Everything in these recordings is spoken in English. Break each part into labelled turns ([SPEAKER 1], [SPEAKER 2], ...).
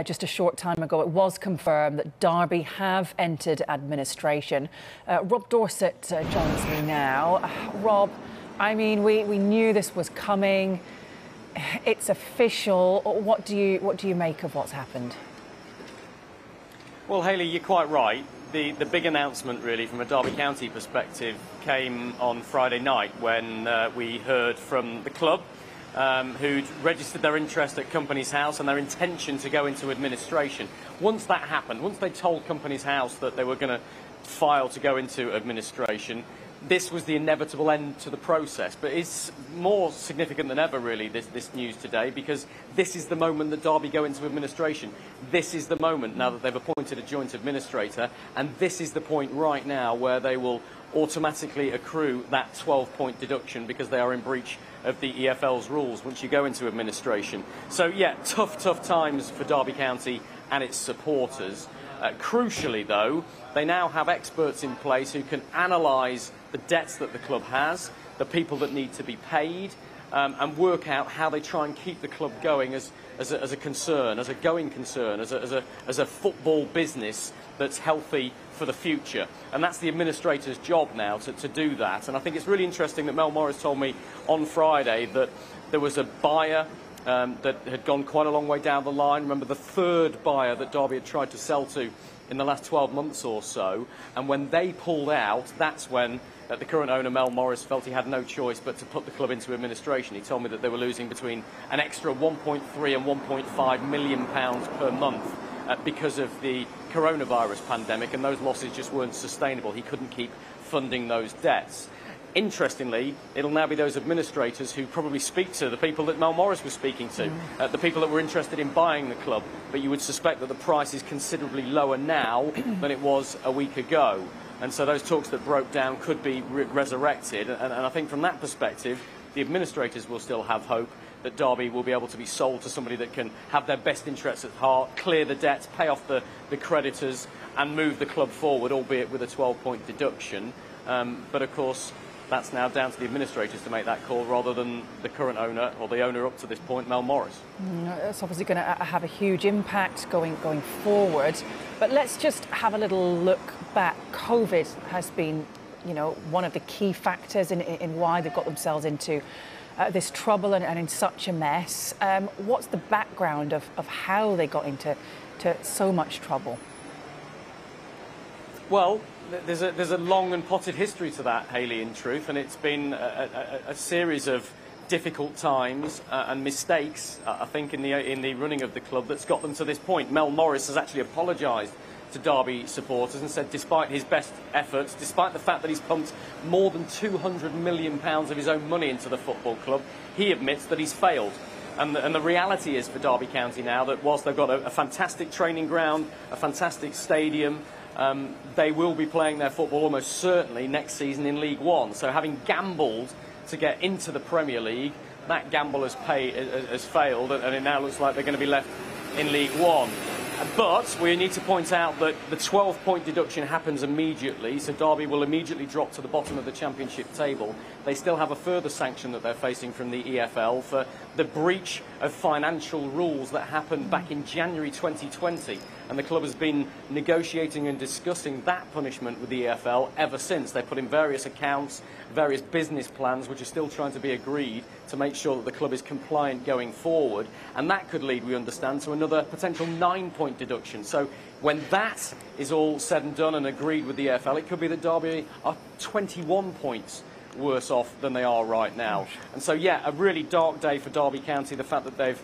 [SPEAKER 1] just a short time ago, it was confirmed that Derby have entered administration. Rob Dorset joins me now. Rob, I mean, we knew this was coming. It's official. What do you make of what's happened?
[SPEAKER 2] Well, Hayley, you're quite right. The big announcement, really, from a Derby County perspective, came on Friday night when we heard from the club, who'd registered their interest at Companies House and their intention to go into administration. Once that happened, once they told Companies House that they were going to file to go into administration, this was the inevitable end to the process. But it's more significant than ever, really, this news today, because this is the moment that Derby go into administration. This is the moment, now that they've appointed a joint administrator, and this is the point right now where they will automatically accrue that 12-point deduction because they are in breach of the EFL's rules once you go into administration. So, yeah, tough times for Derby County and its supporters. Crucially, though, they now have experts in place who can analyse the debts that the club has, the people that need to be paid, and work out how they try and keep the club going as a concern, as a going concern, as a football business that's healthy for the future. And that's the administrator's job now to do that. And I think it's really interesting that Mel Morris told me on Friday that there was a buyer that had gone quite a long way down the line. Remember, the third buyer that Derby had tried to sell to in the last 12 months or so. And when they pulled out, that's when the current owner, Mel Morris, felt he had no choice but to put the club into administration. He told me that they were losing between an extra £1.3 and £1.5 million per month because of the coronavirus pandemic, and those losses just weren't sustainable. He couldn't keep funding those debts. Interestingly, it'll now be those administrators who probably speak to the people that Mel Morris was speaking to, the people that were interested in buying the club, but you would suspect that the price is considerably lower now than it was a week ago. And so those talks that broke down could be resurrected. And I think from that perspective, the administrators will still have hope that Derby will be able to be sold to somebody that can have their best interests at heart, clear the debts, pay off the creditors, and move the club forward, albeit with a 12-point deduction. But of course, that's now down to the administrators to make that call rather than the current owner, or the owner up to this point, Mel Morris.
[SPEAKER 1] It's obviously going to have a huge impact going forward. But let's just have a little look back. COVID has been, one of the key factors in why they've got themselves into this trouble and in such a mess. What's the background of how they got into so much trouble?
[SPEAKER 2] Well, there's a long and potted history to that, Hayley, in truth, and it's been a series of difficult times and mistakes, I think, in the running of the club that's got them to this point. Mel Morris has actually apologised to Derby supporters and said despite his best efforts, despite the fact that he's pumped more than £200 million of his own money into the football club, he admits that he's failed. And the reality is for Derby County now that whilst they've got a fantastic training ground, a fantastic stadium, they will be playing their football almost certainly next season in League One. So having gambled to get into the Premier League, that gamble has failed, and it now looks like they're going to be left in League One. But we need to point out that the 12-point deduction happens immediately, so Derby will immediately drop to the bottom of the Championship table. They still have a further sanction that they're facing from the EFL for the breach of financial rules that happened back in January 2020. And the club has been negotiating and discussing that punishment with the EFL ever since. They put in various accounts, various business plans, which are still trying to be agreed to make sure that the club is compliant going forward. And that could lead, we understand, to another potential 9-point deduction. So when that is all said and done and agreed with the EFL, it could be that Derby are 21 points worse off than they are right now. And so, yeah, a really dark day for Derby County, the fact that they've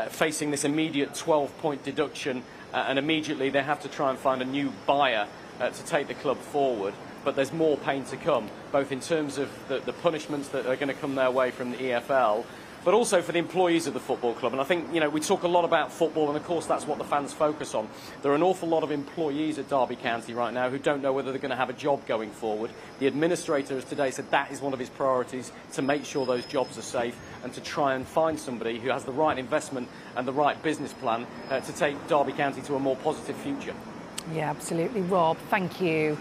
[SPEAKER 2] facing this immediate 12-point deduction, and immediately they have to try and find a new buyer to take the club forward. But there's more pain to come, both in terms of the punishments that are going to come their way from the EFL, but also for the employees of the football club. And I think, we talk a lot about football, and of course that's what the fans focus on. There are an awful lot of employees at Derby County right now who don't know whether they're going to have a job going forward. The administrator has today said that is one of his priorities, to make sure those jobs are safe and to try and find somebody who has the right investment and the right business plan to take Derby County to a more positive future.
[SPEAKER 1] Yeah, absolutely. Rob, thank you.